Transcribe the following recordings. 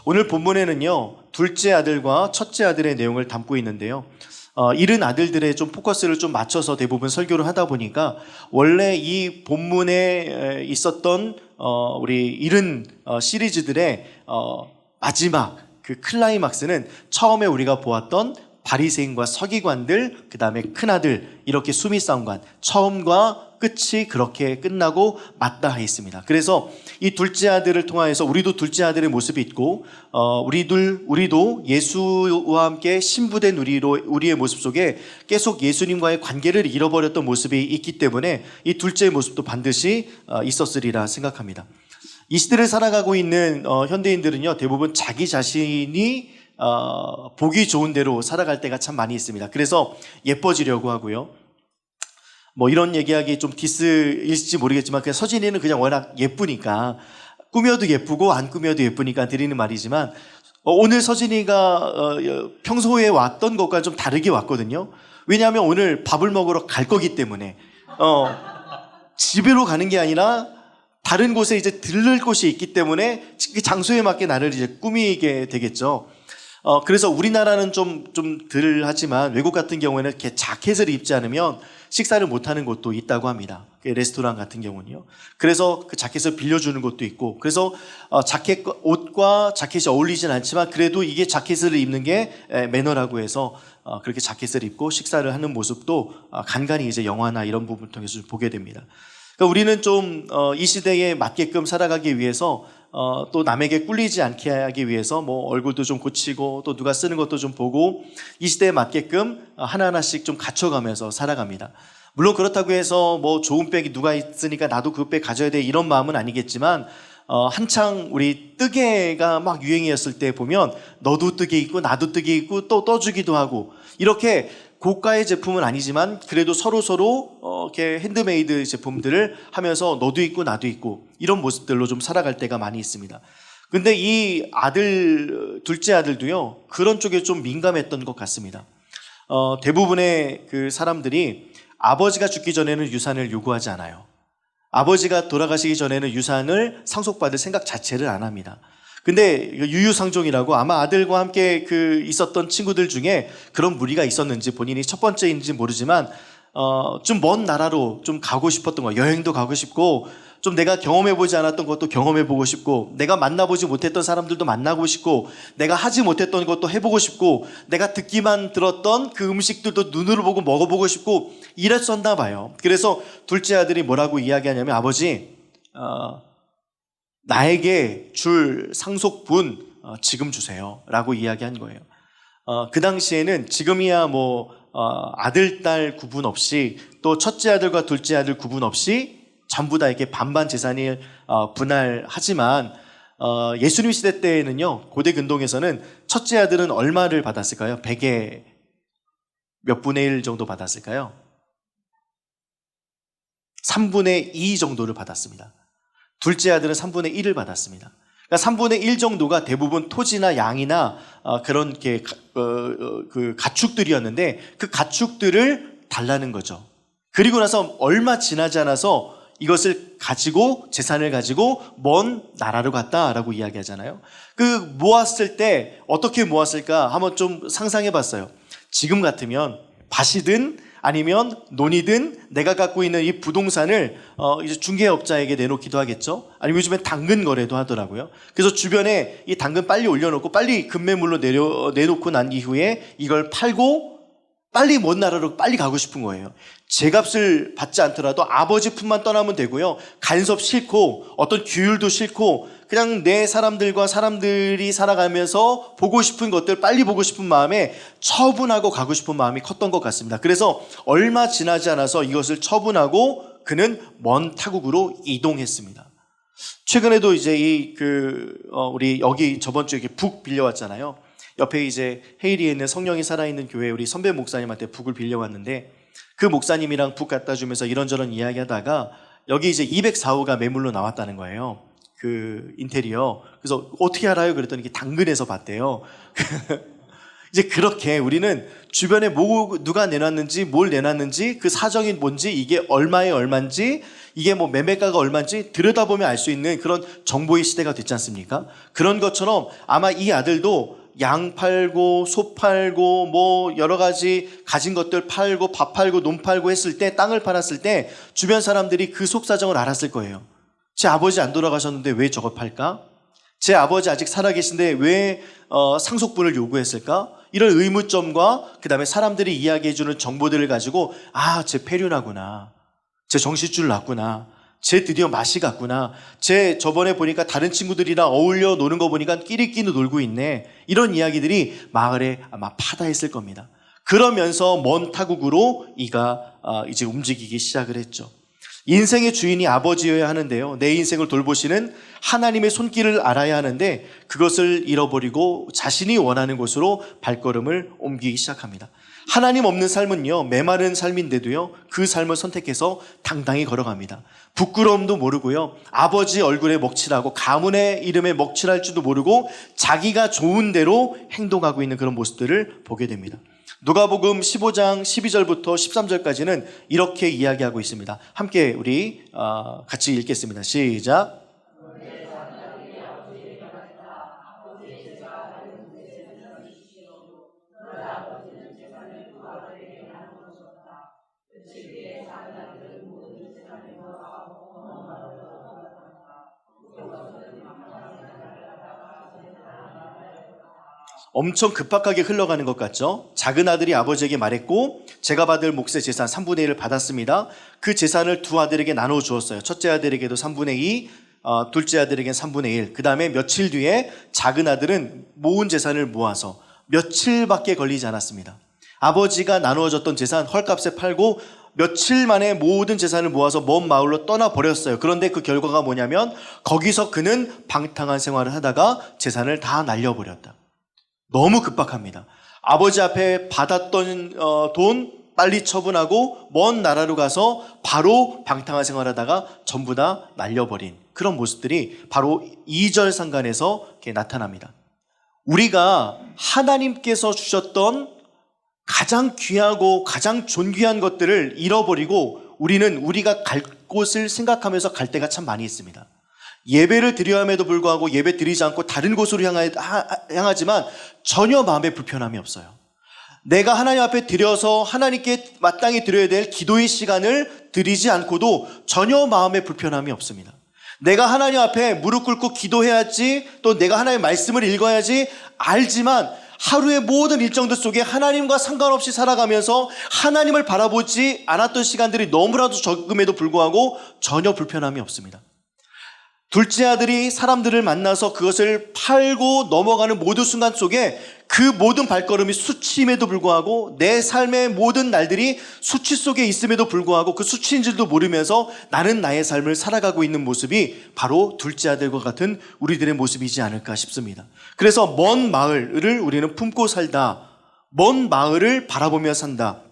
오늘 본문에는요, 둘째 아들과 첫째 아들의 내용을 담고 있는데요. 잃은 아들들의 좀 포커스를 좀 맞춰서 대부분 설교를 하다 보니까 원래 이 본문에 있었던 우리 잃은 시리즈들의 마지막 그 클라이막스는 처음에 우리가 보았던 바리새인과 서기관들, 그 다음에 큰아들, 이렇게 수미상관, 처음과 끝이 그렇게 끝나고 맞닿아 있습니다. 그래서 이 둘째 아들을 통하여서 우리도 둘째 아들의 모습이 있고, 우리도 예수와 함께 신부된 우리의 모습 속에 계속 예수님과의 관계를 잃어버렸던 모습이 있기 때문에 이 둘째의 모습도 반드시 있었으리라 생각합니다. 이 시대를 살아가고 있는 현대인들은요, 대부분 자기 자신이 보기 좋은 대로 살아갈 때가 참 많이 있습니다. 그래서 예뻐지려고 하고요. 뭐 이런 얘기하기 좀 디스일지 모르겠지만 그냥 서진이는 그냥 워낙 예쁘니까, 꾸며도 예쁘고 안 꾸며도 예쁘니까 드리는 말이지만, 오늘 서진이가 평소에 왔던 것과 좀 다르게 왔거든요. 왜냐하면 오늘 밥을 먹으러 갈 거기 때문에 집으로 가는 게 아니라 다른 곳에 이제 들를 곳이 있기 때문에 그 장소에 맞게 나를 이제 꾸미게 되겠죠. 그래서 우리나라는 좀 덜 하지만 외국 같은 경우에는 이렇게 자켓을 입지 않으면 식사를 못하는 곳도 있다고 합니다. 레스토랑 같은 경우는요. 그래서 그 자켓을 빌려주는 곳도 있고, 그래서 옷과 자켓이 어울리진 않지만 그래도 이게 자켓을 입는 게 매너라고 해서 그렇게 자켓을 입고 식사를 하는 모습도 간간히 이제 영화나 이런 부분을 통해서 보게 됩니다. 그러니까 우리는 좀 이 시대에 맞게끔 살아가기 위해서 또 남에게 꿀리지 않게 하기 위해서 뭐 얼굴도 좀 고치고 또 누가 쓰는 것도 좀 보고 이 시대에 맞게끔 하나하나씩 좀 갖춰가면서 살아갑니다. 물론 그렇다고 해서 뭐 좋은 백이 누가 있으니까 나도 그 백 가져야 돼 이런 마음은 아니겠지만, 한창 우리 뜨개가 막 유행이었을 때 보면 너도 뜨개 있고 나도 뜨개 있고 또 떠주기도 하고, 이렇게 고가의 제품은 아니지만 그래도 서로 이렇게 핸드메이드 제품들을 하면서 너도 있고 나도 있고 이런 모습들로 좀 살아갈 때가 많이 있습니다. 근데 이 둘째 아들도요, 그런 쪽에 좀 민감했던 것 같습니다. 대부분의 그 사람들이 아버지가 죽기 전에는 유산을 요구하지 않아요. 아버지가 돌아가시기 전에는 유산을 상속받을 생각 자체를 안 합니다. 근데 유유상종이라고 아마 아들과 함께 있었던 친구들 중에 그런 무리가 있었는지, 본인이 첫 번째인지 모르지만 좀 먼 나라로 좀 가고 싶었던 거예요. 여행도 가고 싶고, 좀 내가 경험해보지 않았던 것도 경험해보고 싶고, 내가 만나보지 못했던 사람들도 만나고 싶고, 내가 하지 못했던 것도 해보고 싶고, 내가 듣기만 들었던 그 음식들도 눈으로 보고 먹어보고 싶고 이랬었나 봐요. 그래서 둘째 아들이 뭐라고 이야기하냐면, 아버지, 나에게 줄 상속분 지금 주세요 라고 이야기한 거예요. 그 당시에는 지금이야 뭐 아들, 딸 구분 없이, 또 첫째 아들과 둘째 아들 구분 없이 전부 다 이렇게 반반 재산을 분할하지만, 예수님 시대 때에는요, 고대 근동에서는 첫째 아들은 얼마를 받았을까요? 100의 몇 분의 1 정도 받았을까요? 3분의 2 정도를 받았습니다. 둘째 아들은 3분의 1을 받았습니다. 그러니까 3분의 1 정도가 대부분 토지나 양이나 그런 그 가축들이었는데, 그 가축들을 달라는 거죠. 그리고 나서 얼마 지나지 않아서 이것을 가지고, 재산을 가지고 먼 나라로 갔다라고 이야기하잖아요. 모았을 때 어떻게 모았을까 한번 좀 상상해 봤어요. 지금 같으면 밭이든 아니면 논이든 내가 갖고 있는 이 부동산을 이제 중개업자에게 내놓기도 하겠죠. 아니면 요즘엔 당근 거래도 하더라고요. 그래서 주변에 이 당근 빨리 올려놓고 빨리 급매물로 내놓고 난 이후에 이걸 팔고 빨리 먼 나라로 빨리 가고 싶은 거예요. 제값을 받지 않더라도 아버지 품만 떠나면 되고요. 간섭 싫고 어떤 규율도 싫고 그냥 내 사람들이 살아가면서 보고 싶은 것들 빨리 보고 싶은 마음에 처분하고 가고 싶은 마음이 컸던 것 같습니다. 그래서 얼마 지나지 않아서 이것을 처분하고 그는 먼 타국으로 이동했습니다. 최근에도 이제 우리 여기 저번 주에 북 빌려왔잖아요. 옆에 이제 헤이리에 있는 성령이 살아있는 교회 우리 선배 목사님한테 북을 빌려왔는데, 그 목사님이랑 북 갖다 주면서 이런저런 이야기하다가 여기 이제 204호가 매물로 나왔다는 거예요. 그 인테리어. 그래서 어떻게 알아요? 그랬더니 당근에서 봤대요. 이제 그렇게 우리는 주변에 누가 내놨는지 뭘 내놨는지 그 사정이 뭔지 이게 얼마에 얼마인지 이게 뭐 매매가가 얼마인지 들여다보면 알 수 있는 그런 정보의 시대가 됐지 않습니까? 그런 것처럼 아마 이 아들도 양 팔고 소 팔고 뭐 여러 가지 가진 것들 팔고 밥 팔고 논 팔고 했을 때 땅을 팔았을 때 주변 사람들이 그 속사정을 알았을 거예요. 제 아버지 안 돌아가셨는데 왜 저걸 팔까? 제 아버지 아직 살아계신데 왜 상속분을 요구했을까? 이런 의문점과 그 다음에 사람들이 이야기해주는 정보들을 가지고 쟤 폐륜하구나. 쟤 정신줄 났구나. 쟤 드디어 맛이 갔구나. 쟤 저번에 보니까 다른 친구들이랑 어울려 노는 거 보니까 끼리끼리 놀고 있네. 이런 이야기들이 마을에 아마 파다했을 겁니다. 그러면서 먼 타국으로 이가 이제 움직이기 시작을 했죠. 인생의 주인이 아버지여야 하는데요. 내 인생을 돌보시는 하나님의 손길을 알아야 하는데 그것을 잃어버리고 자신이 원하는 곳으로 발걸음을 옮기기 시작합니다. 하나님 없는 삶은요, 메마른 삶인데도요, 그 삶을 선택해서 당당히 걸어갑니다. 부끄러움도 모르고요, 아버지 얼굴에 먹칠하고 가문의 이름에 먹칠할 줄도 모르고 자기가 좋은 대로 행동하고 있는 그런 모습들을 보게 됩니다. 누가복음 15장 12절부터 13절까지는 이렇게 이야기하고 있습니다. 함께 우리 같이 읽겠습니다. 시작. 엄청 급박하게 흘러가는 것 같죠? 작은 아들이 아버지에게 말했고 제가 받을 몫의 재산 3분의 1을 받았습니다. 그 재산을 두 아들에게 나눠 주었어요. 첫째 아들에게도 3분의 2, 둘째 아들에게는 3분의 1. 그 다음에 며칠 뒤에 작은 아들은 모은 재산을 모아서 며칠밖에 걸리지 않았습니다. 아버지가 나누어줬던 재산 헐값에 팔고 며칠 만에 모든 재산을 모아서 먼 마을로 떠나버렸어요. 그런데 그 결과가 뭐냐면 거기서 그는 방탕한 생활을 하다가 재산을 다 날려버렸다. 너무 급박합니다. 아버지 앞에 받았던 돈 빨리 처분하고 먼 나라로 가서 바로 방탕한 생활하다가 전부 다 날려버린 그런 모습들이 바로 2절 상간에서 이렇게 나타납니다. 우리가 하나님께서 주셨던 가장 귀하고 가장 존귀한 것들을 잃어버리고 우리는 우리가 갈 곳을 생각하면서 갈 때가 참 많이 있습니다. 예배를 드려야 함에도 불구하고 예배 드리지 않고 다른 곳으로 향하지만 전혀 마음에 불편함이 없어요. 내가 하나님 앞에 드려서 하나님께 마땅히 드려야 될 기도의 시간을 드리지 않고도 전혀 마음에 불편함이 없습니다. 내가 하나님 앞에 무릎 꿇고 기도해야지, 또 내가 하나님의 말씀을 읽어야지 알지만 하루의 모든 일정들 속에 하나님과 상관없이 살아가면서 하나님을 바라보지 않았던 시간들이 너무나도 적음에도 불구하고 전혀 불편함이 없습니다. 둘째 아들이 사람들을 만나서 그것을 팔고 넘어가는 모든 순간 속에 그 모든 발걸음이 수치임에도 불구하고 내 삶의 모든 날들이 수치 속에 있음에도 불구하고 그 수치인 줄도 모르면서 나는 나의 삶을 살아가고 있는 모습이 바로 둘째 아들과 같은 우리들의 모습이지 않을까 싶습니다. 그래서 먼 마을을 우리는 품고 살다, 먼 마을을 바라보며 산다,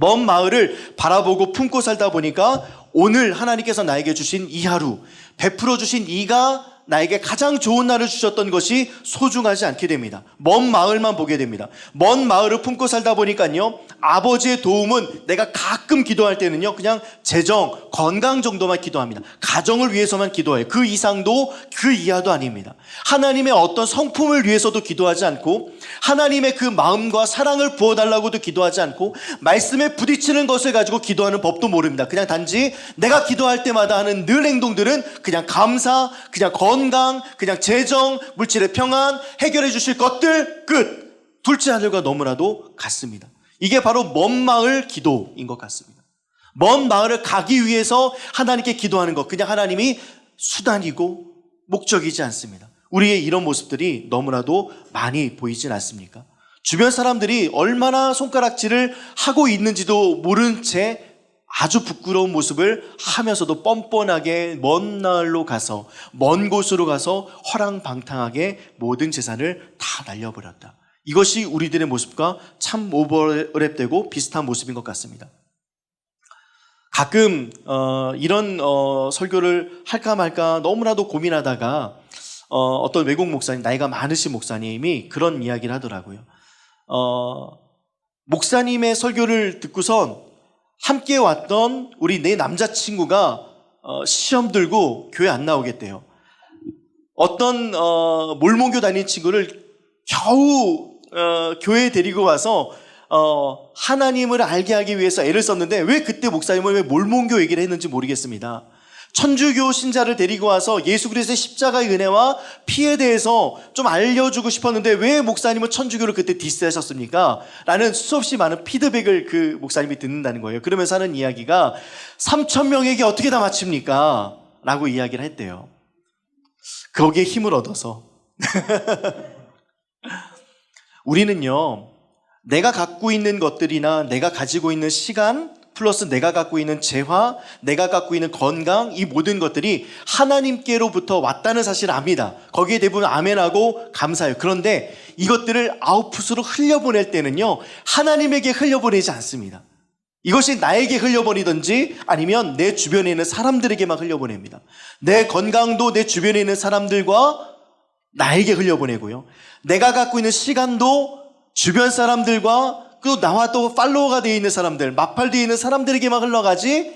먼 마을을 바라보고 품고 살다 보니까 오늘 하나님께서 나에게 주신 이 하루, 베풀어 주신 이가 나에게 가장 좋은 날을 주셨던 것이 소중하지 않게 됩니다. 먼 마을만 보게 됩니다. 먼 마을을 품고 살다 보니까요, 아버지의 도움은 내가 가끔 기도할 때는요, 그냥 재정, 건강 정도만 기도합니다. 가정을 위해서만 기도해요. 그 이상도 그 이하도 아닙니다. 하나님의 어떤 성품을 위해서도 기도하지 않고 하나님의 그 마음과 사랑을 부어달라고도 기도하지 않고 말씀에 부딪히는 것을 가지고 기도하는 법도 모릅니다. 그냥 단지 내가 기도할 때마다 하는 늘 행동들은 그냥 감사, 그냥 건강, 그냥 재정, 물질의 평안, 해결해 주실 것들 끝. 둘째 아들과 너무나도 같습니다. 이게 바로 먼 마을 기도인 것 같습니다. 먼 마을을 가기 위해서 하나님께 기도하는 것, 그냥 하나님이 수단이고 목적이지 않습니다. 우리의 이런 모습들이 너무나도 많이 보이진 않습니까? 주변 사람들이 얼마나 손가락질을 하고 있는지도 모른 채 아주 부끄러운 모습을 하면서도 뻔뻔하게 먼 나라로 가서, 먼 곳으로 가서 허랑방탕하게 모든 재산을 다 날려버렸다. 이것이 우리들의 모습과 참 오버랩되고 비슷한 모습인 것 같습니다. 가끔 이런 설교를 할까 말까 너무나도 고민하다가 어떤 외국 목사님, 나이가 많으신 목사님이 그런 이야기를 하더라고요. 목사님의 설교를 듣고선 함께 왔던 우리 내 남자친구가 시험 들고 교회 안 나오겠대요. 어떤 몰몬교 다니는 친구를 겨우 교회에 데리고 와서 하나님을 알게 하기 위해서 애를 썼는데 왜 그때 목사님은 왜 몰몬교 얘기를 했는지 모르겠습니다. 천주교 신자를 데리고 와서 예수 그리스도의 십자가의 은혜와 피에 대해서 좀 알려주고 싶었는데 왜 목사님은 천주교를 그때 디스하셨습니까? 라는 수없이 많은 피드백을 그 목사님이 듣는다는 거예요. 그러면서 하는 이야기가 3,000명에게 어떻게 다 맞춥니까? 라고 이야기를 했대요. 거기에 힘을 얻어서 우리는요, 내가 갖고 있는 것들이나 내가 가지고 있는 시간 플러스 내가 갖고 있는 재화, 내가 갖고 있는 건강, 이 모든 것들이 하나님께로부터 왔다는 사실을 압니다. 거기에 대부분 아멘하고 감사해요. 그런데 이것들을 아웃풋으로 흘려보낼 때는요, 하나님에게 흘려보내지 않습니다. 이것이 나에게 흘려보내든지 아니면 내 주변에 있는 사람들에게만 흘려보냅니다. 내 건강도 내 주변에 있는 사람들과 나에게 흘려보내고요, 내가 갖고 있는 시간도 주변 사람들과 또 나와 또 팔로워가 되어 있는 사람들, 마팔되어 있는 사람들에게만 흘러가지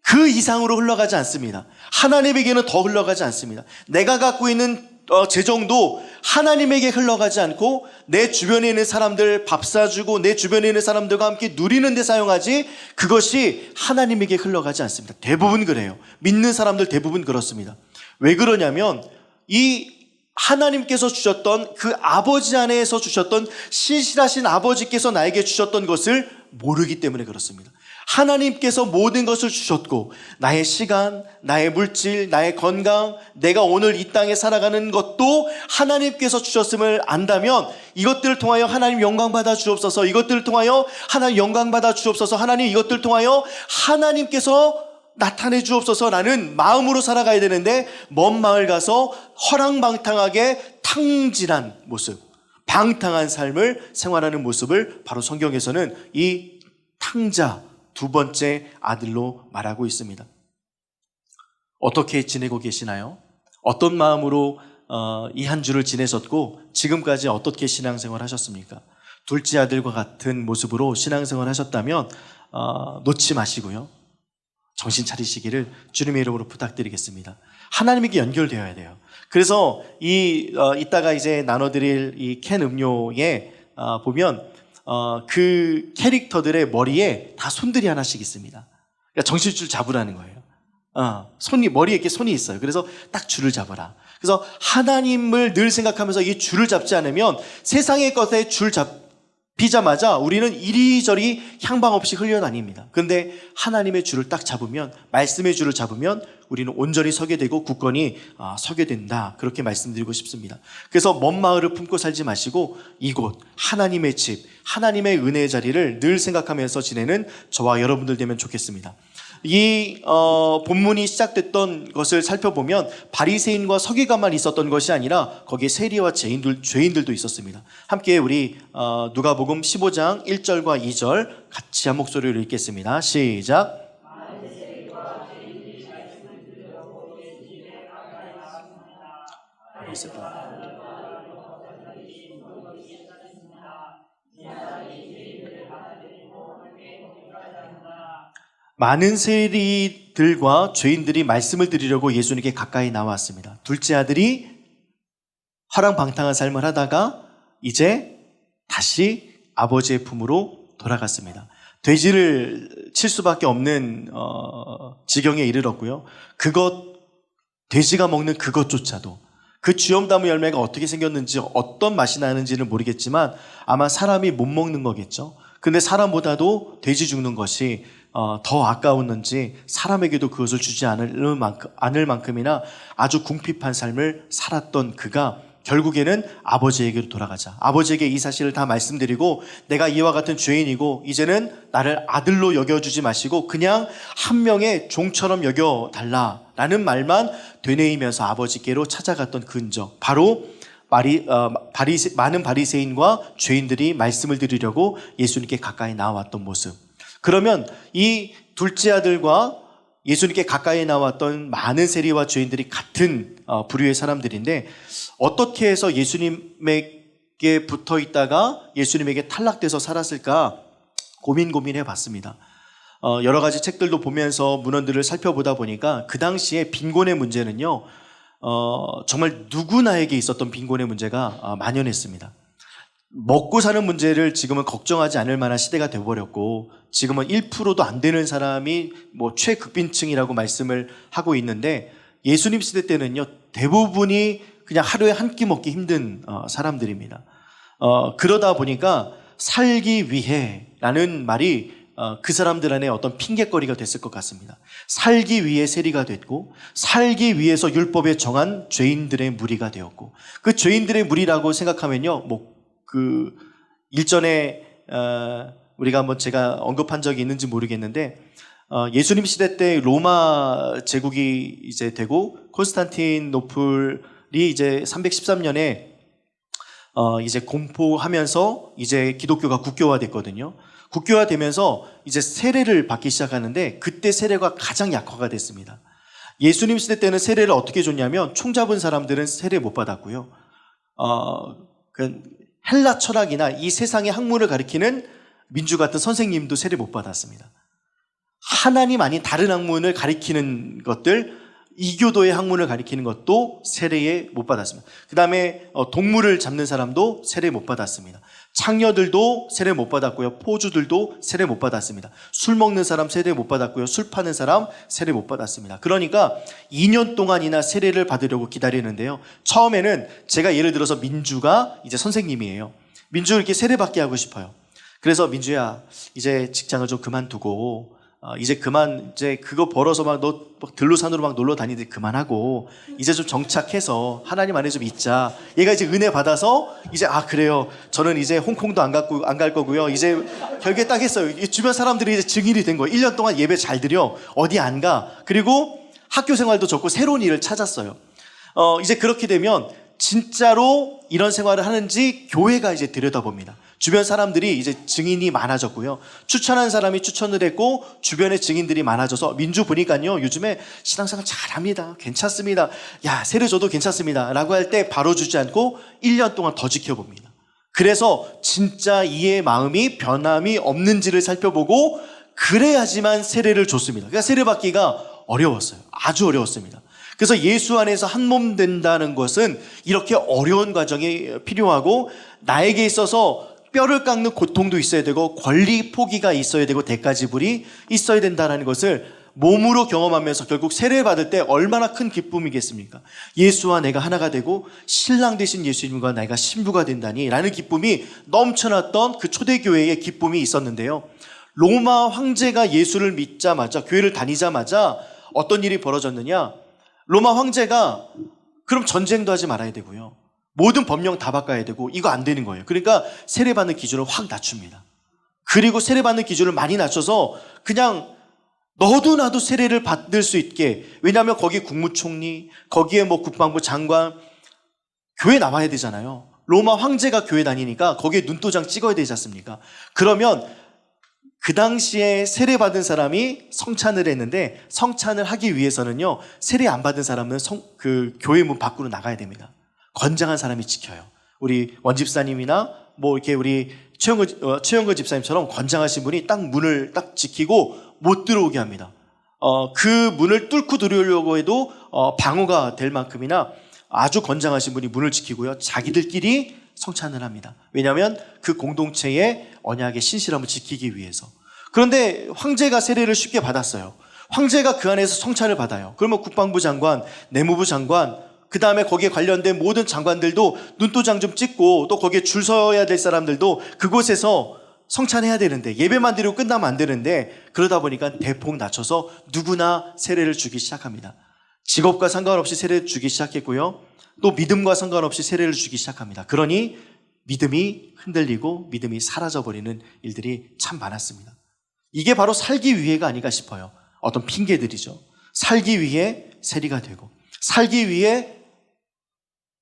그 이상으로 흘러가지 않습니다. 하나님에게는 더 흘러가지 않습니다. 내가 갖고 있는 재정도 하나님에게 흘러가지 않고 내 주변에 있는 사람들 밥 사주고 내 주변에 있는 사람들과 함께 누리는 데 사용하지 그것이 하나님에게 흘러가지 않습니다. 대부분 그래요. 믿는 사람들 대부분 그렇습니다. 왜 그러냐면 이 하나님께서 주셨던 그 아버지 안에서 주셨던 신실하신 아버지께서 나에게 주셨던 것을 모르기 때문에 그렇습니다. 하나님께서 모든 것을 주셨고 나의 시간, 나의 물질, 나의 건강, 내가 오늘 이 땅에 살아가는 것도 하나님께서 주셨음을 안다면 이것들을 통하여 하나님 영광 받아 주옵소서, 이것들을 통하여 하나님 영광 받아 주옵소서, 하나님 이것들을 통하여 하나님께서 나타내 주옵소서라는 마음으로 살아가야 되는데 먼 마을 가서 허랑방탕하게 탕진한 모습, 방탕한 삶을 생활하는 모습을 바로 성경에서는 이 탕자 두 번째 아들로 말하고 있습니다. 어떻게 지내고 계시나요? 어떤 마음으로 이 한 주를 지내셨고 지금까지 어떻게 신앙생활 하셨습니까? 둘째 아들과 같은 모습으로 신앙생활 하셨다면 놓지 마시고요, 정신 차리시기를 주님의 이름으로 부탁드리겠습니다. 하나님에게 연결되어야 돼요. 그래서 이따가 이제 나눠드릴 이 캔 음료에 보면 그 캐릭터들의 머리에 다 손들이 하나씩 있습니다. 그러니까 정신줄 잡으라는 거예요. 머리에 이렇게 손이 있어요. 그래서 딱 줄을 잡아라. 그래서 하나님을 늘 생각하면서 이 줄을 잡지 않으면 세상의 것에 줄 잡히자마자 우리는 이리저리 향방 없이 흘려다닙니다. 그런데 하나님의 줄을 딱 잡으면, 말씀의 줄을 잡으면 우리는 온전히 서게 되고 굳건히 서게 된다. 그렇게 말씀드리고 싶습니다. 그래서 먼 마을을 품고 살지 마시고 이곳 하나님의 집, 하나님의 은혜의 자리를 늘 생각하면서 지내는 저와 여러분들 되면 좋겠습니다. 이 본문이 시작됐던 것을 살펴보면 바리새인과 서기관만 있었던 것이 아니라 거기에 세리와 죄인들도 있었습니다. 함께 우리 누가복음 15장 1절과 2절 같이 한 목소리로 읽겠습니다. 시작. 많은 세리들과 죄인들이 말씀을 드리려고 예수님께 가까이 나왔습니다. 둘째 아들이 허랑방탕한 삶을 하다가 이제 다시 아버지의 품으로 돌아갔습니다. 돼지를 칠 수밖에 없는 지경에 이르렀고요. 돼지가 먹는 그것조차도, 그 쥐엄나무 열매가 어떻게 생겼는지 어떤 맛이 나는지는 모르겠지만 아마 사람이 못 먹는 거겠죠. 근데 사람보다도 돼지 죽는 것이 더 아까웠는지 사람에게도 그것을 주지 않을 만큼이나 아주 궁핍한 삶을 살았던 그가 결국에는 아버지에게로 돌아가자. 아버지에게 이 사실을 다 말씀드리고 내가 이와 같은 죄인이고 이제는 나를 아들로 여겨주지 마시고 그냥 한 명의 종처럼 여겨달라라는 말만 되뇌이면서 아버지께로 찾아갔던 근저, 바로 많은 바리새인과 죄인들이 말씀을 드리려고 예수님께 가까이 나왔던 모습. 그러면 이 둘째 아들과 예수님께 가까이 나왔던 많은 세리와 죄인들이 같은 부류의 사람들인데 어떻게 해서 예수님의 붙어 있다가 예수님에게 탈락돼서 살았을까 고민해 봤습니다. 여러 가지 책들도 보면서 문헌들을 살펴보다 보니까 그 당시에 빈곤의 문제는요, 정말 누구나에게 있었던 빈곤의 문제가 만연했습니다. 먹고 사는 문제를 지금은 걱정하지 않을 만한 시대가 되어버렸고, 지금은 1%도 안 되는 사람이 뭐 최극빈층이라고 말씀을 하고 있는데, 예수님 시대 때는요, 대부분이 그냥 하루에 한 끼 먹기 힘든 사람들입니다. 그러다 보니까 살기 위해 라는 말이 그 사람들 안에 어떤 핑계거리가 됐을 것 같습니다. 살기 위해 세리가 됐고, 살기 위해서 율법에 정한 죄인들의 무리가 되었고, 그 죄인들의 무리라고 생각하면요, 일전에 우리가 한번 제가 언급한 적이 있는지 모르겠는데, 예수님 시대 때 로마 제국이 이제 되고 콘스탄티노플이 이제 313년에 이제 공포하면서 이제 기독교가 국교화됐거든요. 국교화되면서 이제 세례를 받기 시작하는데, 그때 세례가 가장 약화가 됐습니다. 예수님 시대 때는 세례를 어떻게 줬냐면, 총 잡은 사람들은 세례 못 받았고요. 헬라 철학이나 이 세상의 학문을 가리키는 민주 같은 선생님도 세례 못 받았습니다. 하나님 아닌 다른 학문을 가리키는 것들, 이교도의 학문을 가리키는 것도 세례에 못 받았습니다. 그 다음에 동물을 잡는 사람도 세례 못 받았습니다. 창녀들도 세례 못 받았고요. 포주들도 세례 못 받았습니다. 술 먹는 사람 세례 못 받았고요. 술 파는 사람 세례 못 받았습니다. 그러니까 2년 동안이나 세례를 받으려고 기다리는데요. 처음에는 제가 예를 들어서 민주가 이제 선생님이에요. 민주 이렇게 세례 받게 하고 싶어요. 그래서 민주야, 이제 직장을 좀 그만두고 이제 그거 벌어서 너 들로산으로 막 놀러 다니듯 그만하고 이제 좀 정착해서 하나님 안에 좀 있자. 얘가 이제 은혜 받아서 이제 그래요. 저는 이제 홍콩도 안 갈 거고요. 이제 결국에 딱 했어요. 주변 사람들이 이제 증인이 된 거예요. 1년 동안 예배 잘 드려. 어디 안 가. 그리고 학교 생활도 적고 새로운 일을 찾았어요. 이제 그렇게 되면 진짜로 이런 생활을 하는지 교회가 이제 들여다봅니다. 주변 사람들이 이제 증인이 많아졌고요. 추천한 사람이 추천을 했고, 주변에 증인들이 많아져서, 민주 보니까요, 요즘에 신앙생활 잘합니다. 괜찮습니다. 야, 세례 줘도 괜찮습니다. 라고 할 때 바로 주지 않고 1년 동안 더 지켜봅니다. 그래서 진짜 이의 마음이 변함이 없는지를 살펴보고, 그래야지만 세례를 줬습니다. 그러니까 세례 받기가 어려웠어요. 아주 어려웠습니다. 그래서 예수 안에서 한 몸 된다는 것은 이렇게 어려운 과정이 필요하고, 나에게 있어서 뼈를 깎는 고통도 있어야 되고, 권리 포기가 있어야 되고, 대가지불이 있어야 된다는 것을 몸으로 경험하면서 결국 세례 받을 때 얼마나 큰 기쁨이겠습니까? 예수와 내가 하나가 되고 신랑 되신 예수님과 내가 신부가 된다니 라는 기쁨이 넘쳐났던 그 초대교회의 기쁨이 있었는데요. 로마 황제가 예수를 믿자마자, 교회를 다니자마자 어떤 일이 벌어졌느냐? 로마 황제가 그럼 전쟁도 하지 말아야 되고요, 모든 법령 다 바꿔야 되고, 이거 안 되는 거예요. 그러니까 세례받는 기준을 확 낮춥니다. 그리고 세례받는 기준을 많이 낮춰서 그냥 너도 나도 세례를 받을 수 있게, 왜냐하면 거기 국무총리, 거기에 뭐 국방부 장관, 교회 나와야 되잖아요. 로마 황제가 교회 다니니까 거기에 눈도장 찍어야 되지 않습니까? 그러면 그 당시에 세례받은 사람이 성찬을 했는데, 성찬을 하기 위해서는요, 세례 안 받은 사람은 그 교회 문 밖으로 나가야 됩니다. 건장한 사람이 지켜요. 우리 원집사님이나 뭐 이렇게 우리 최영거 집사님처럼 건장하신 분이 딱 문을 딱 지키고 못 들어오게 합니다. 그 문을 뚫고 들어오려고 해도 방어가 될 만큼이나 아주 건장하신 분이 문을 지키고요, 자기들끼리 성찬을 합니다. 왜냐하면 그 공동체의 언약의 신실함을 지키기 위해서. 그런데 황제가 세례를 쉽게 받았어요. 황제가 그 안에서 성찬을 받아요. 그러면 국방부 장관, 내무부 장관, 그 다음에 거기에 관련된 모든 장관들도 눈도장 좀 찍고, 또 거기에 줄 서야 될 사람들도 그곳에서 성찬해야 되는데, 예배만 드리고 끝나면 안 되는데, 그러다 보니까 대폭 낮춰서 누구나 세례를 주기 시작합니다. 직업과 상관없이 세례를 주기 시작했고요, 또 믿음과 상관없이 세례를 주기 시작합니다. 그러니 믿음이 흔들리고 믿음이 사라져버리는 일들이 참 많았습니다. 이게 바로 살기 위해가 아닌가 싶어요. 어떤 핑계들이죠. 살기 위해 세리가 되고, 살기 위해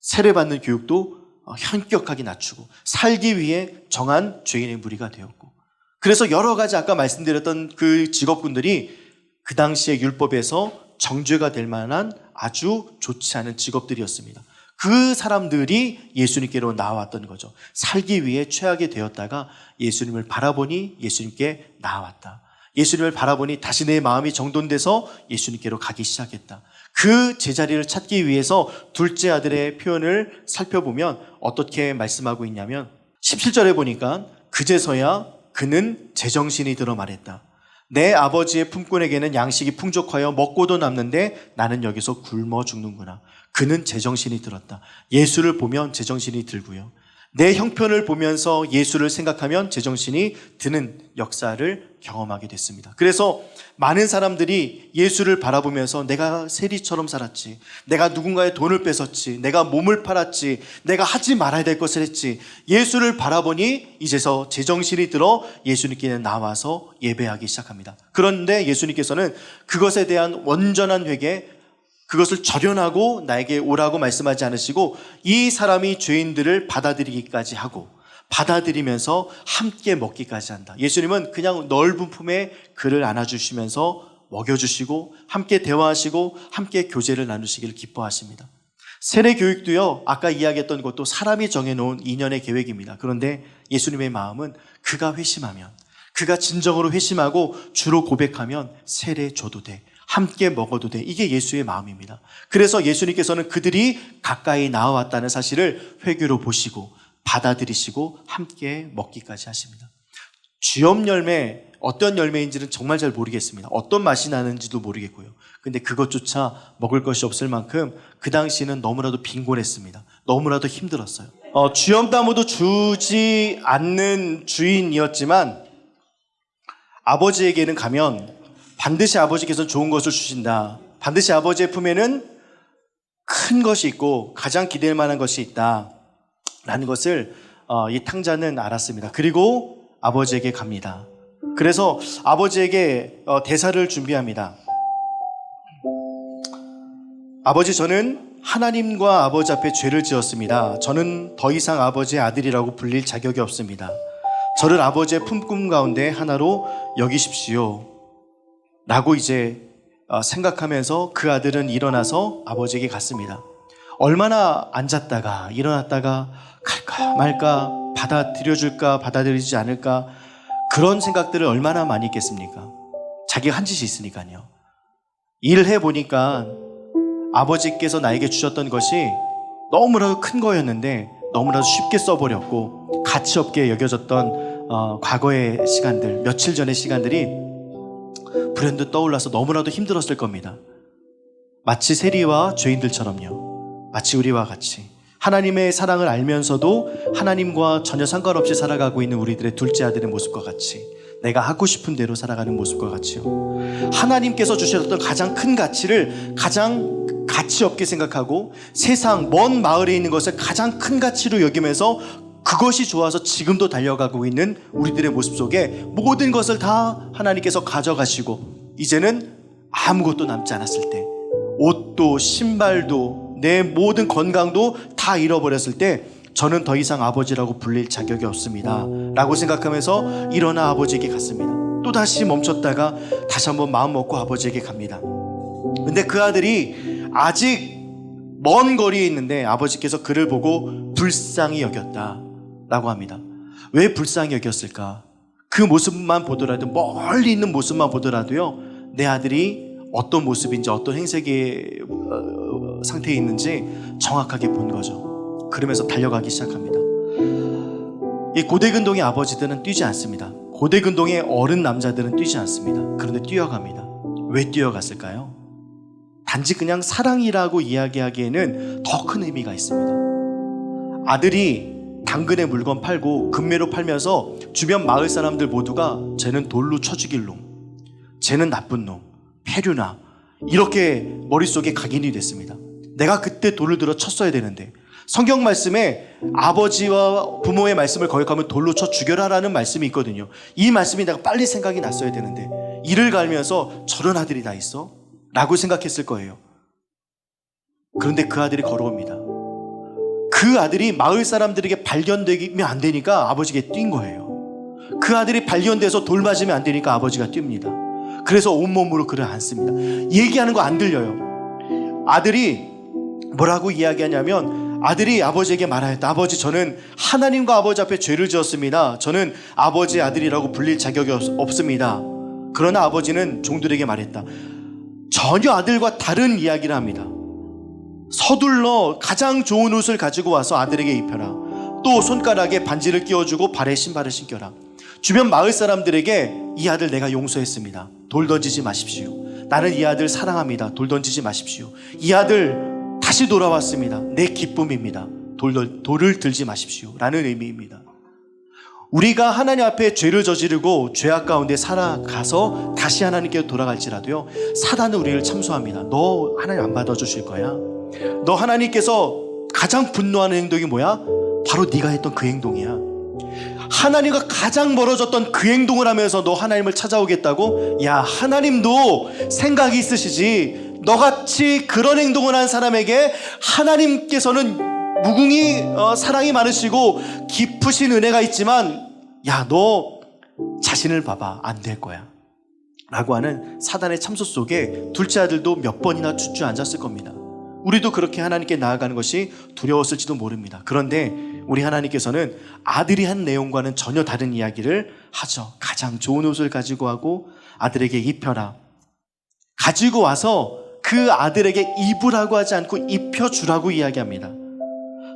세례받는 교육도 현격하게 낮추고, 살기 위해 정한 죄인의 무리가 되었고, 그래서 여러 가지 아까 말씀드렸던 그 직업군들이 그 당시의 율법에서 정죄가 될 만한 아주 좋지 않은 직업들이었습니다. 그 사람들이 예수님께로 나왔던 거죠. 살기 위해 최악이 되었다가 예수님을 바라보니 예수님께 나왔다. 예수님을 바라보니 다시 내 마음이 정돈돼서 예수님께로 가기 시작했다. 그 제자리를 찾기 위해서 둘째 아들의 표현을 살펴보면 어떻게 말씀하고 있냐면 17절에 보니까 그제서야 그는 제정신이 들어 말했다. 내 아버지의 품꾼에게는 양식이 풍족하여 먹고도 남는데 나는 여기서 굶어 죽는구나. 그는 제정신이 들었다. 예수를 보면 제정신이 들고요. 내 형편을 보면서 예수를 생각하면 제정신이 드는 역사를 경험하게 됐습니다. 그래서 많은 사람들이 예수를 바라보면서 내가 세리처럼 살았지, 내가 누군가의 돈을 뺏었지, 내가 몸을 팔았지, 내가 하지 말아야 될 것을 했지, 예수를 바라보니 이제서 제정신이 들어 예수님께 나와서 예배하기 시작합니다. 그런데 예수님께서는 그것에 대한 온전한 회개, 그것을 절연하고 나에게 오라고 말씀하지 않으시고 이 사람이 죄인들을 받아들이기까지 하고 받아들이면서 함께 먹기까지 한다. 예수님은 그냥 넓은 품에 그를 안아주시면서 먹여주시고 함께 대화하시고 함께 교제를 나누시기를 기뻐하십니다. 세례 교육도요, 아까 이야기했던 것도 사람이 정해놓은 2년의 계획입니다. 그런데 예수님의 마음은 그가 회심하면, 그가 진정으로 회심하고 주로 고백하면 세례 줘도 돼, 함께 먹어도 돼. 이게 예수의 마음입니다. 그래서 예수님께서는 그들이 가까이 나와왔다는 사실을 회개로 보시고 받아들이시고 함께 먹기까지 하십니다. 주염 열매, 어떤 열매인지는 정말 잘 모르겠습니다. 어떤 맛이 나는지도 모르겠고요. 근데 그것조차 먹을 것이 없을 만큼 그 당시는 너무나도 빈곤했습니다. 너무나도 힘들었어요. 주염 나무도 주지 않는 주인이었지만 아버지에게는 가면 반드시 아버지께서는 좋은 것을 주신다. 반드시 아버지의 품에는 큰 것이 있고 가장 기댈 만한 것이 있다. 라는 것을 이 탕자는 알았습니다. 그리고 아버지에게 갑니다. 그래서 아버지에게 대사를 준비합니다. 아버지, 저는 하나님과 아버지 앞에 죄를 지었습니다. 저는 더 이상 아버지의 아들이라고 불릴 자격이 없습니다. 저를 아버지의 품꾼 가운데 하나로 여기십시오. 라고 이제 생각하면서 그 아들은 일어나서 아버지에게 갔습니다. 얼마나 앉았다가 일어났다가 갈까 말까, 받아들여줄까 받아들이지 않을까, 그런 생각들을 얼마나 많이 했겠습니까? 자기가 한 짓이 있으니까요. 일을 해보니까 아버지께서 나에게 주셨던 것이 너무나도 큰 거였는데 너무나도 쉽게 써버렸고 가치 없게 여겨졌던 과거의 시간들, 며칠 전의 시간들이 불현듯 떠올라서 너무나도 힘들었을 겁니다. 마치 세리와 죄인들처럼요. 마치 우리와 같이 하나님의 사랑을 알면서도 하나님과 전혀 상관없이 살아가고 있는 우리들의 둘째 아들의 모습과 같이, 내가 하고 싶은 대로 살아가는 모습과 같이요. 하나님께서 주셨던 가장 큰 가치를 가장 가치 없게 생각하고 세상 먼 마을에 있는 것을 가장 큰 가치로 여기면서 그것이 좋아서 지금도 달려가고 있는 우리들의 모습 속에 모든 것을 다 하나님께서 가져가시고 이제는 아무것도 남지 않았을 때, 옷도 신발도 내 모든 건강도 다 잃어버렸을 때 저는 더 이상 아버지라고 불릴 자격이 없습니다 라고 생각하면서 일어나 아버지에게 갔습니다. 또다시 멈췄다가 다시 한번 마음 먹고 아버지에게 갑니다. 근데 그 아들이 아직 먼 거리에 있는데 아버지께서 그를 보고 불쌍히 여겼다 라고 합니다. 왜 불쌍히 여겼을까? 그 모습만 보더라도, 멀리 있는 모습만 보더라도요, 내 아들이 어떤 모습인지 어떤 행색의 상태에 있는지 정확하게 본 거죠. 그러면서 달려가기 시작합니다. 이 고대근동의 아버지들은 뛰지 않습니다. 고대근동의 어른 남자들은 뛰지 않습니다. 그런데 뛰어갑니다. 왜 뛰어갔을까요? 단지 그냥 사랑이라고 이야기하기에는 더 큰 의미가 있습니다. 아들이 당근에 물건 팔고 금매로 팔면서 주변 마을 사람들 모두가 쟤는 돌로 쳐 죽일 놈, 쟤는 나쁜 놈, 폐류나, 이렇게 머릿속에 각인이 됐습니다. 내가 그때 돌을 들어 쳤어야 되는데, 성경 말씀에 아버지와 부모의 말씀을 거역하면 돌로 쳐 죽여라라는 말씀이 있거든요. 이 말씀이 내가 빨리 생각이 났어야 되는데 이를 갈면서 저런 아들이 다 있어? 라고 생각했을 거예요. 그런데 그 아들이 걸어옵니다. 그 아들이 마을 사람들에게 발견되면 안 되니까 아버지에게 뛴 거예요. 그 아들이 발견돼서 돌 맞으면 안 되니까 아버지가 뜁니다. 그래서 온몸으로 그를 안습니다. 얘기하는 거 안 들려요. 아들이 뭐라고 이야기하냐면 아들이 아버지에게 말하였다. 아버지, 저는 하나님과 아버지 앞에 죄를 지었습니다. 저는 아버지의 아들이라고 불릴 자격이 없습니다. 그러나 아버지는 종들에게 말했다. 전혀 아들과 다른 이야기를 합니다. 서둘러 가장 좋은 옷을 가지고 와서 아들에게 입혀라. 또 손가락에 반지를 끼워주고 발에 신발을 신겨라. 주변 마을 사람들에게 이 아들 내가 용서했습니다. 돌 던지지 마십시오. 나는 이 아들 사랑합니다. 돌 던지지 마십시오. 이 아들 다시 돌아왔습니다. 내 기쁨입니다. 돌을 들지 마십시오. 라는 의미입니다. 우리가 하나님 앞에 죄를 저지르고 죄악 가운데 살아가서 다시 하나님께 돌아갈지라도요, 사단은 우리를 참소합니다. 너 하나님 안 받아주실 거야. 너 하나님께서 가장 분노하는 행동이 뭐야? 바로 네가 했던 그 행동이야. 하나님과 가장 멀어졌던 그 행동을 하면서 너 하나님을 찾아오겠다고? 야, 하나님도 생각이 있으시지. 너같이 그런 행동을 한 사람에게 하나님께서는 무궁히 사랑이 많으시고 깊으신 은혜가 있지만, 야, 너 자신을 봐봐. 안 될 거야. 라고 하는 사단의 참소 속에 둘째 아들도 몇 번이나 주저앉았을 겁니다. 우리도 그렇게 하나님께 나아가는 것이 두려웠을지도 모릅니다. 그런데 우리 하나님께서는 아들이 한 내용과는 전혀 다른 이야기를 하죠. 가장 좋은 옷을 가지고 하고 아들에게 입혀라. 가지고 와서 그 아들에게 입으라고 하지 않고 입혀주라고 이야기합니다.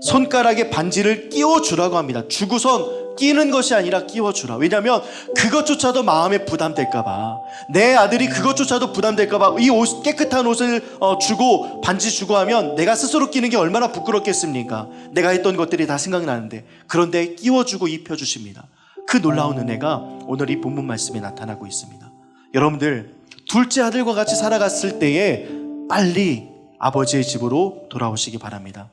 손가락에 반지를 끼워주라고 합니다. 주고선 끼는 것이 아니라 끼워주라. 왜냐하면 그것조차도 마음에 부담될까봐, 내 아들이 그것조차도 부담될까봐 이 옷, 깨끗한 옷을 주고 반지 주고 하면 내가 스스로 끼는 게 얼마나 부끄럽겠습니까? 내가 했던 것들이 다 생각나는데. 그런데 끼워주고 입혀주십니다. 그 놀라운 은혜가 오늘 이 본문 말씀에 나타나고 있습니다. 여러분들, 둘째 아들과 같이 살아갔을 때에 빨리 아버지의 집으로 돌아오시기 바랍니다.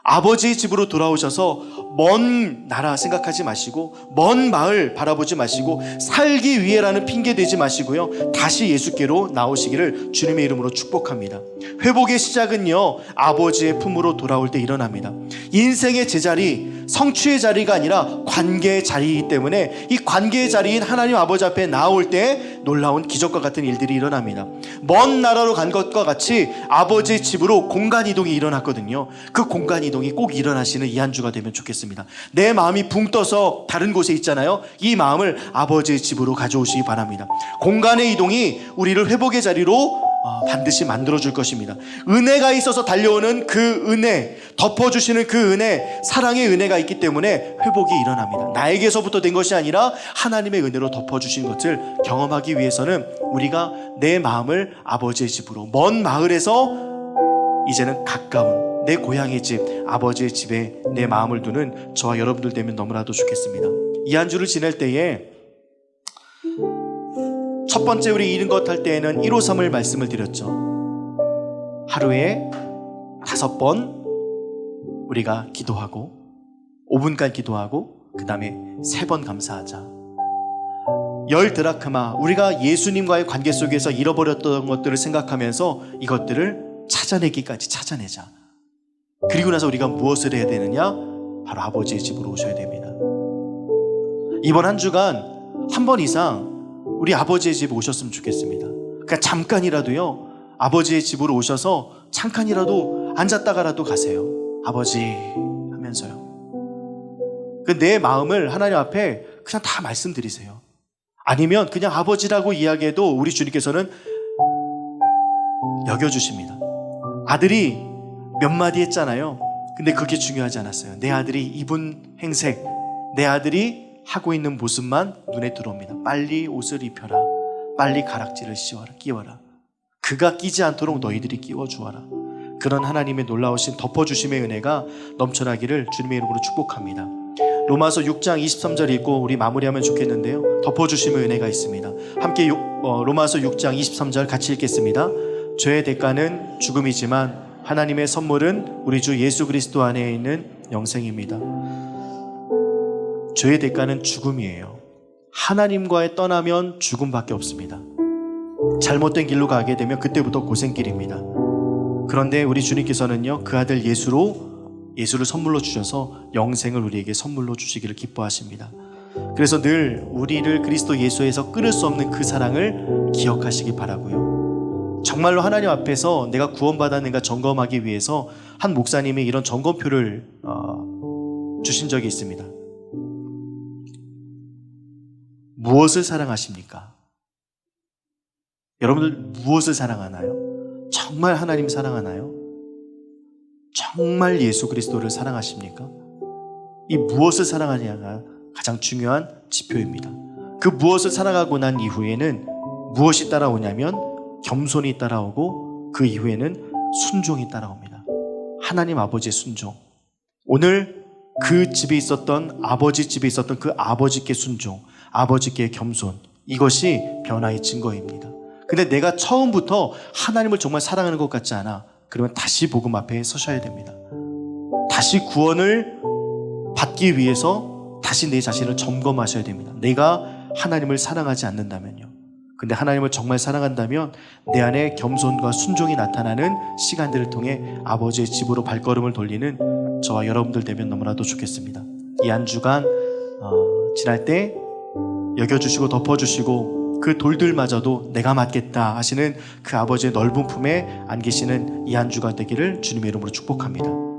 아버지의 집으로 돌아오셔서 먼 나라 생각하지 마시고, 먼 마을 바라보지 마시고, 살기 위해라는 핑계 대지 마시고요, 다시 예수께로 나오시기를 주님의 이름으로 축복합니다. 회복의 시작은요, 아버지의 품으로 돌아올 때 일어납니다. 인생의 제자리, 성취의 자리가 아니라 관계의 자리이기 때문에 이 관계의 자리인 하나님 아버지 앞에 나올 때 놀라운 기적과 같은 일들이 일어납니다. 먼 나라로 간 것과 같이 아버지의 집으로 공간 이동이 일어났거든요. 그 공간 이동이 꼭 일어나시는 이 한 주가 되면 좋겠습니다. 내 마음이 붕 떠서 다른 곳에 있잖아요. 이 마음을 아버지의 집으로 가져오시기 바랍니다. 공간의 이동이 우리를 회복의 자리로 반드시 만들어줄 것입니다. 은혜가 있어서 달려오는 그 은혜, 덮어주시는 그 은혜, 사랑의 은혜가 있기 때문에 회복이 일어납니다. 나에게서부터 된 것이 아니라 하나님의 은혜로 덮어주신 것을 경험하기 위해서는 우리가 내 마음을 아버지의 집으로, 먼 마을에서 이제는 가까운 내 고향의 집, 아버지의 집에 내 마음을 두는 저와 여러분들 되면 너무나도 좋겠습니다. 이 한 주를 지낼 때에 첫 번째 우리 이런 것 할 때에는 153을 말씀을 드렸죠. 하루에 5번 우리가 기도하고 5분간 기도하고 그 다음에 3번 감사하자. 10드라크마, 우리가 예수님과의 관계 속에서 잃어버렸던 것들을 생각하면서 이것들을 찾아내기까지 찾아내자. 그리고 나서 우리가 무엇을 해야 되느냐? 바로 아버지의 집으로 오셔야 됩니다. 이번 한 주간 한 번 이상 우리 아버지의 집 오셨으면 좋겠습니다. 그러니까 잠깐이라도요, 아버지의 집으로 오셔서 잠깐이라도 앉았다가라도 가세요. 아버지 하면서요. 내 마음을 하나님 앞에 그냥 다 말씀드리세요. 아니면 그냥 아버지라고 이야기해도 우리 주님께서는 여겨주십니다. 아들이 몇 마디 했잖아요. 근데 그게 중요하지 않았어요. 내 아들이 입은 행색, 내 아들이 하고 있는 모습만 눈에 들어옵니다. 빨리 옷을 입혀라. 빨리 가락지를 끼워라. 그가 끼지 않도록 너희들이 끼워주어라. 그런 하나님의 놀라우신 덮어주심의 은혜가 넘쳐나기를 주님의 이름으로 축복합니다. 로마서 6장 23절 읽고 우리 마무리하면 좋겠는데요, 덮어주심의 은혜가 있습니다. 함께 로마서 6장 23절 같이 읽겠습니다. 죄의 대가는 죽음이지만 하나님의 선물은 우리 주 예수 그리스도 안에 있는 영생입니다. 죄의 대가는 죽음이에요. 하나님과의 떠나면 죽음밖에 없습니다. 잘못된 길로 가게 되면 그때부터 고생길입니다. 그런데 우리 주님께서는요, 그 아들 예수를 선물로 주셔서 영생을 우리에게 선물로 주시기를 기뻐하십니다. 그래서 늘 우리를 그리스도 예수에서 끊을 수 없는 그 사랑을 기억하시기 바라고요. 정말 정말로 하나님 앞에서 내가 구원받았는가 점검하기 위해서 한 목사님이 이런 점검표를 주신 적이 있습니다. 무엇을 사랑하십니까? 여러분들 무엇을 사랑하나요? 정말 하나님 사랑하나요? 정말 예수 그리스도를 사랑하십니까? 이 무엇을 사랑하냐가 가장 중요한 지표입니다. 그 무엇을 사랑하고 난 이후에는 무엇이 따라오냐면 겸손이 따라오고 그 이후에는 순종이 따라옵니다. 하나님 아버지의 순종. 오늘 그 집에 있었던 아버지 집에 있었던 그 아버지께 순종, 아버지께 겸손, 이것이 변화의 증거입니다. 근데 내가 처음부터 하나님을 정말 사랑하는 것 같지 않아. 그러면 다시 복음 앞에 서셔야 됩니다. 다시 구원을 받기 위해서 다시 내 자신을 점검하셔야 됩니다. 내가 하나님을 사랑하지 않는다면요. 근데 하나님을 정말 사랑한다면 내 안에 겸손과 순종이 나타나는 시간들을 통해 아버지의 집으로 발걸음을 돌리는 저와 여러분들 되면 너무나도 좋겠습니다. 이 한 주간 지날 때 여겨주시고 덮어주시고 그 돌들마저도 내가 맡겠다 하시는 그 아버지의 넓은 품에 안기시는 이 한 주간 되기를 주님의 이름으로 축복합니다.